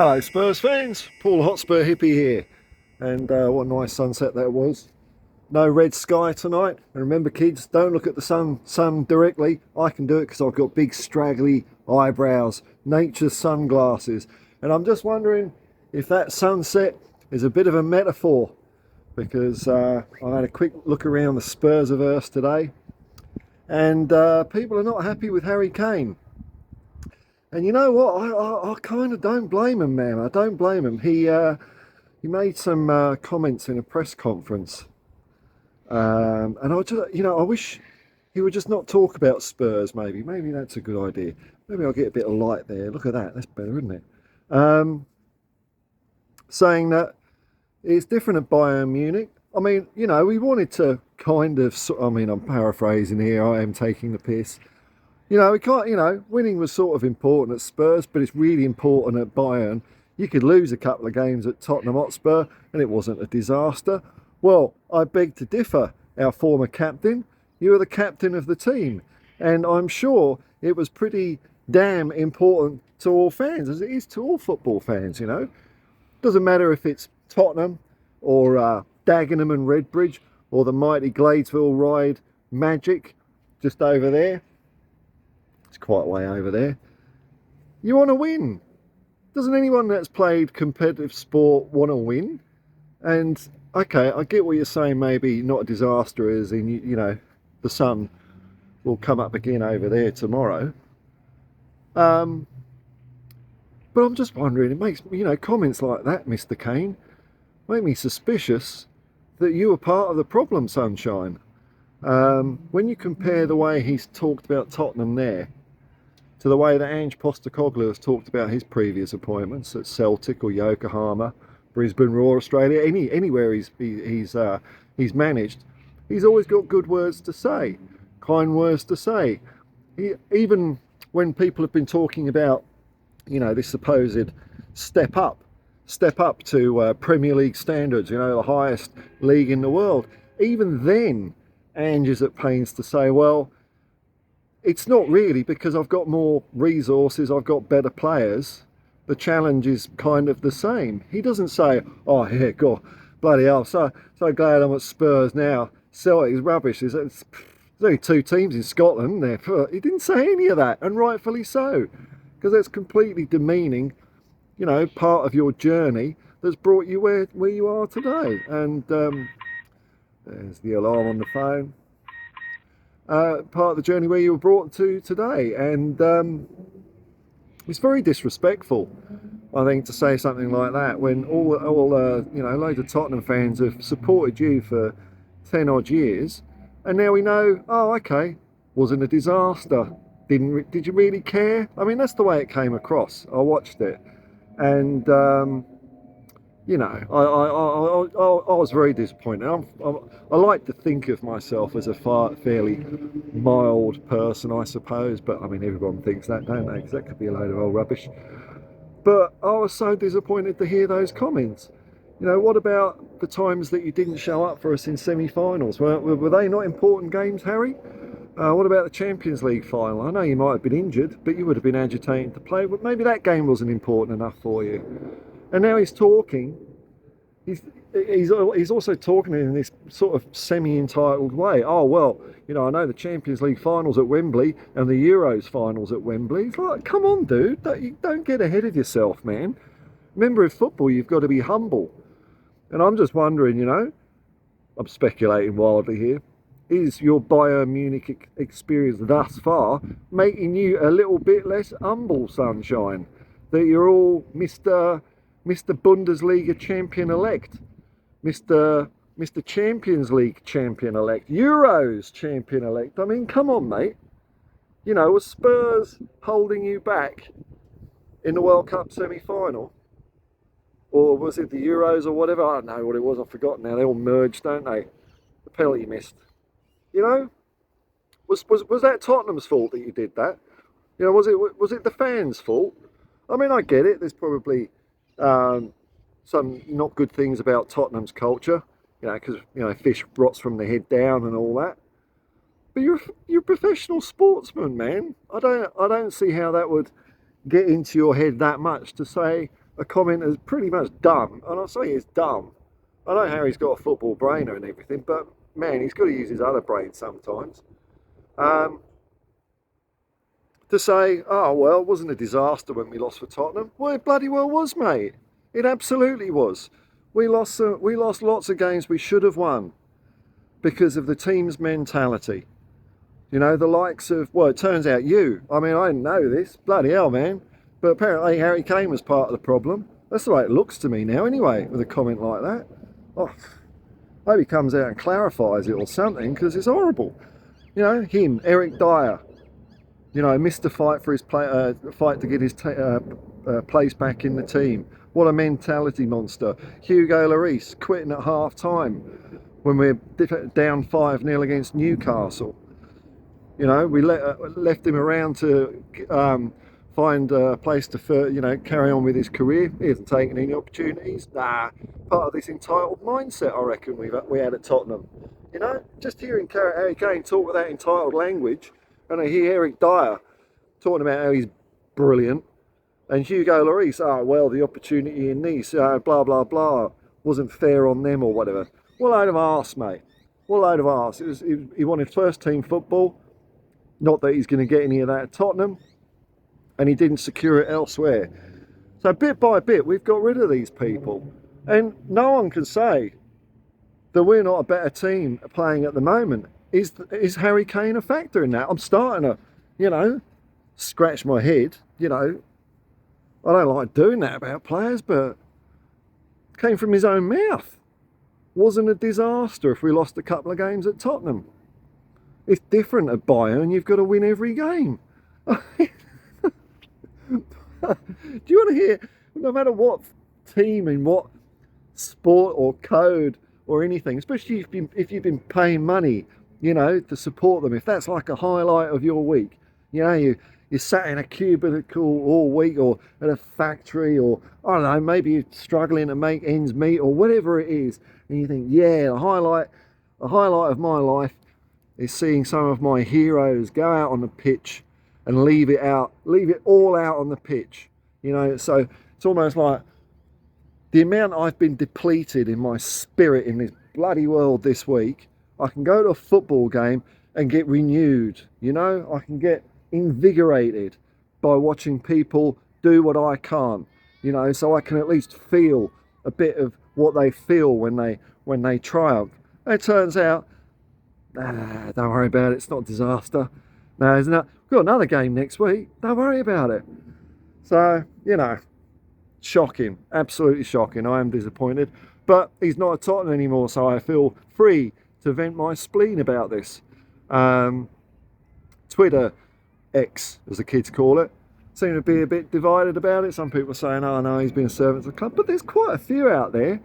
Hello Spurs fans, Paul Hotspur hippie here, and what a nice sunset that was. No red sky tonight, and remember kids, don't look at the sun directly. I can do it because I've got big straggly eyebrows, nature's sunglasses, and I'm just wondering if that sunset is a bit of a metaphor, because I had a quick look around the Spursiverse today, and people are not happy with Harry Kane. And you know what? I kind of don't blame him, man. I don't blame him. He made some comments in a press conference, and I just, I wish he would just not talk about Spurs. Maybe that's a good idea. Maybe I'll get a bit of light there. Look at that. That's better, isn't it? Saying that it's different at Bayern Munich. I mean, we wanted to kind of. I mean, I'm paraphrasing here. I am taking the piss. We can't, winning was sort of important at Spurs, but it's really important at Bayern. You could lose a couple of games at Tottenham Hotspur and it wasn't a disaster. Well, I beg to differ, our former captain. You were the captain of the team. And I'm sure it was pretty damn important to all fans, as it is to all football fans, Doesn't matter if it's Tottenham or Dagenham and Redbridge or the mighty Gladesville Ride Magic just over there. It's quite a way over there. You want to win. Doesn't anyone that's played competitive sport want to win? And okay, I get what you're saying, maybe not a disaster as in, the sun will come up again over there tomorrow. But I'm just wondering, it makes, comments like that, Mr. Kane, make me suspicious that you were part of the problem, sunshine. When you compare the way he's talked about Tottenham there to the way that Ange Postecoglou has talked about his previous appointments at Celtic or Yokohama, Brisbane, Roar Australia, anywhere he's managed, he's always got good words to say, kind words to say. Even when people have been talking about, this supposed step up to Premier League standards, the highest league in the world, even then Ange is at pains to say, well, it's not really, because I've got more resources, I've got better players. The challenge is kind of the same. He doesn't say, oh yeah, God, bloody hell, so glad I'm at Spurs now. Celtic's rubbish. There's only two teams in Scotland there. He didn't say any of that, and rightfully so, because that's completely demeaning, part of your journey that's brought you where you are today. And there's the alarm on the phone. Part of the journey where you were brought to today, and it's very disrespectful, I think, to say something like that when all loads of Tottenham fans have supported you for 10 odd years, and now we know, oh okay, wasn't a disaster. Did you really care? I mean, that's the way it came across. I watched it, and I was very disappointed. I like to think of myself as a fairly mild person, I suppose, but I mean, everyone thinks that, don't they? Because that could be a load of old rubbish. But I was so disappointed to hear those comments. What about the times that you didn't show up for us in semi-finals? Were they not important games, Harry? What about the Champions League final? I know you might have been injured, but you would have been agitating to play. But maybe that game wasn't important enough for you. And now he's talking. He's also talking in this sort of semi-entitled way. Oh well, I know the Champions League finals at Wembley and the Euros finals at Wembley. It's like, come on, dude, don't get ahead of yourself, man. Remember, in football, you've got to be humble. And I'm just wondering, I'm speculating wildly here. Is your Bayern Munich experience thus far making you a little bit less humble, sunshine? That you're all Mr. Bundesliga champion-elect, Mr. Champions League champion-elect, Euros champion-elect. I mean, come on, mate. Was Spurs holding you back in the World Cup semi-final? Or was it the Euros or whatever? I don't know what it was. I've forgotten now. They all merged, don't they? The penalty missed. Was that Tottenham's fault that you did that? Was it the fans' fault? I mean, I get it. There's probably some not good things about Tottenham's culture, because fish rots from the head down and all that. But you're a professional sportsman, man. I don't see how that would get into your head that much to say a comment that's pretty much dumb, and I say it's dumb. I know Harry's got a football brain and everything, but man, he's got to use his other brain sometimes. Um, to say, oh well, it wasn't a disaster when we lost for Tottenham. Well, it bloody well was, mate. It absolutely was. We lost lots of games we should have won because of the team's mentality. You know, the likes of, well, it turns out you. I mean, I didn't know this. Bloody hell, man. But apparently Harry Kane was part of the problem. That's the way it looks to me now, anyway, with a comment like that. Oh, I hope he comes out and clarifies it or something, because it's horrible. You know, him, Eric Dyer, you know, missed the fight for his fight to get his place back in the team. What a mentality monster. Hugo Lloris quitting at half time when we're down 5-0 against Newcastle. You know, we left him around to find a place to, you know, carry on with his career. He hasn't taken any opportunities. Nah, part of this entitled mindset, I reckon, we had at Tottenham. You know, just hearing Harry Kane talk with that entitled language, and I hear Eric Dyer talking about how he's brilliant, and Hugo Lloris, oh, well, the opportunity in Nice, blah, blah, blah, wasn't fair on them or whatever. What a load of arse, mate. What a load of arse. He wanted first team football. Not that he's going to get any of that at Tottenham, and he didn't secure it elsewhere. So bit by bit, we've got rid of these people, and no one can say that we're not a better team playing at the moment. Is Harry Kane a factor in that? I'm starting to, you know, scratch my head. You know, I don't like doing that about players, but it came from his own mouth. Wasn't a disaster if we lost a couple of games at Tottenham. It's different at Bayern. You've got to win every game. Do you want to hear, no matter what team and what sport or code or anything, especially if you've been paying money, you know, to support them, if that's like a highlight of your week, you know, you sat in a cubicle all week or at a factory, or I don't know, maybe you're struggling to make ends meet or whatever it is, and you think, yeah, the highlight of my life is seeing some of my heroes go out on the pitch and leave it all out on the pitch. You know, so it's almost like the amount I've been depleted in my spirit in this bloody world this week, I can go to a football game and get renewed. You know, I can get invigorated by watching people do what I can't. You know, so I can at least feel a bit of what they feel when they triumph. And it turns out, don't worry about it. It's not a disaster. No, isn't it? We've got another game next week. Don't worry about it. So, you know, shocking. Absolutely shocking. I am disappointed. But he's not at Tottenham anymore, so I feel free to vent my spleen about this. Twitter, X, as the kids call it, seem to be a bit divided about it. Some people are saying, oh no, he's been a servant to the club. But there's quite a few out there,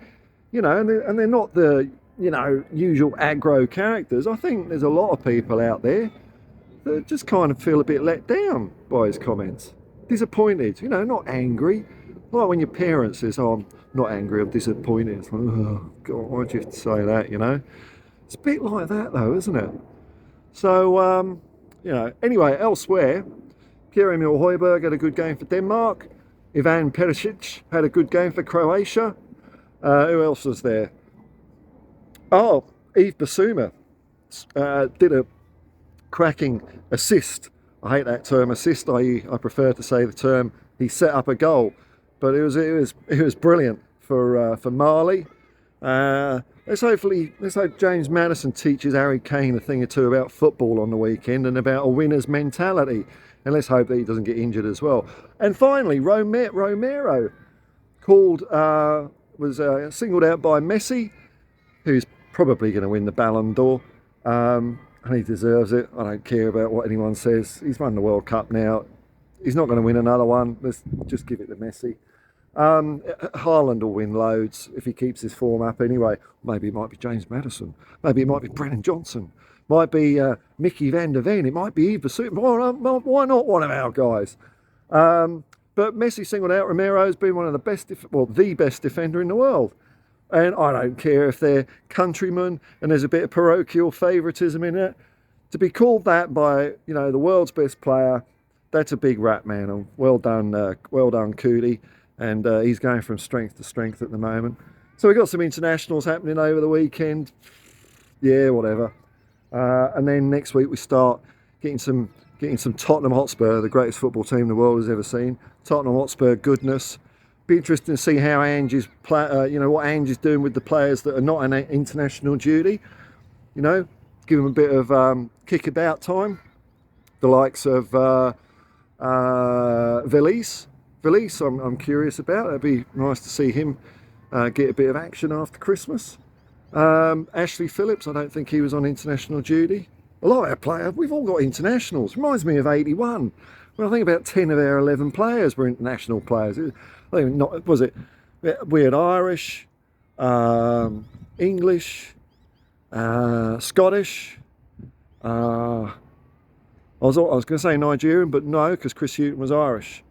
you know, and they're not the, you know, usual aggro characters. I think there's a lot of people out there that just kind of feel a bit let down by his comments. Disappointed, you know, not angry. Like when your parents says, oh, I'm not angry, I'm disappointed. It's like, oh, God, why'd you have to say that, you know? It's a bit like that, though, isn't it? So, you know, anyway, elsewhere, Pierre-Emil Højbjerg had a good game for Denmark. Ivan Perisic had a good game for Croatia. Who else was there? Oh, Yves Bissouma did a cracking assist. I hate that term assist. I prefer to say the term he set up a goal. But it was brilliant for Mali. Let's hope James Maddison teaches Harry Kane a thing or two about football on the weekend and about a winner's mentality. And let's hope that he doesn't get injured as well. And finally, Romero was singled out by Messi, who's probably going to win the Ballon d'Or. And he deserves it. I don't care about what anyone says. He's won the World Cup now. He's not going to win another one. Let's just give it to Messi. Haaland will win loads if he keeps his form up anyway. Maybe it might be James Maddison. Maybe it might be Brennan Johnson. Might be Mickey van der Ven. It might be Yves Bissouma. Why not one of our guys? But Messi singled out Romero's been one of the best, the best defender in the world. And I don't care if they're countrymen and there's a bit of parochial favouritism in it. To be called that by, you know, the world's best player, that's a big rap, man. And well done, Cootie. and he's going from strength to strength at the moment. So we've got some internationals happening over the weekend. Yeah, whatever. And then next week we start getting some Tottenham Hotspur, the greatest football team the world has ever seen. Tottenham Hotspur goodness. Be interesting to see how Angie's what Angie's doing with the players that are not on international duty. You know, give them a bit of kickabout time. The likes of Velis. I'm curious about. It'd be nice to see him get a bit of action after Christmas. Ashley Phillips, I don't think he was on international duty. A lot of our players, we've all got internationals. Reminds me of '81. Well, I think about 10 of our 11 players were international players. I think not, was it? We had Irish, English, Scottish. I was going to say Nigerian, but no, because Chris Hughton was Irish.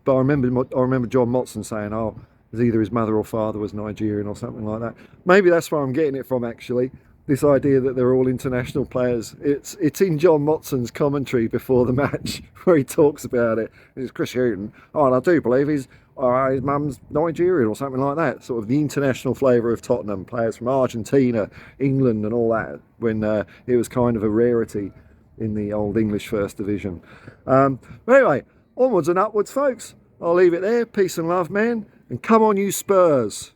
But I remember John Motson saying, "Oh, it was either his mother or father was Nigerian or something like that." Maybe that's where I'm getting it from, actually. This idea that they're all international players. It's in John Motson's commentary before the match where he talks about it. It's Chris Hughton. Oh, and I do believe his mum's Nigerian or something like that. Sort of the international flavour of Tottenham. Players from Argentina, England and all that, when it was kind of a rarity in the old English First Division. But anyway, onwards and upwards, folks. I'll leave it there. Peace and love, man. And come on, you Spurs.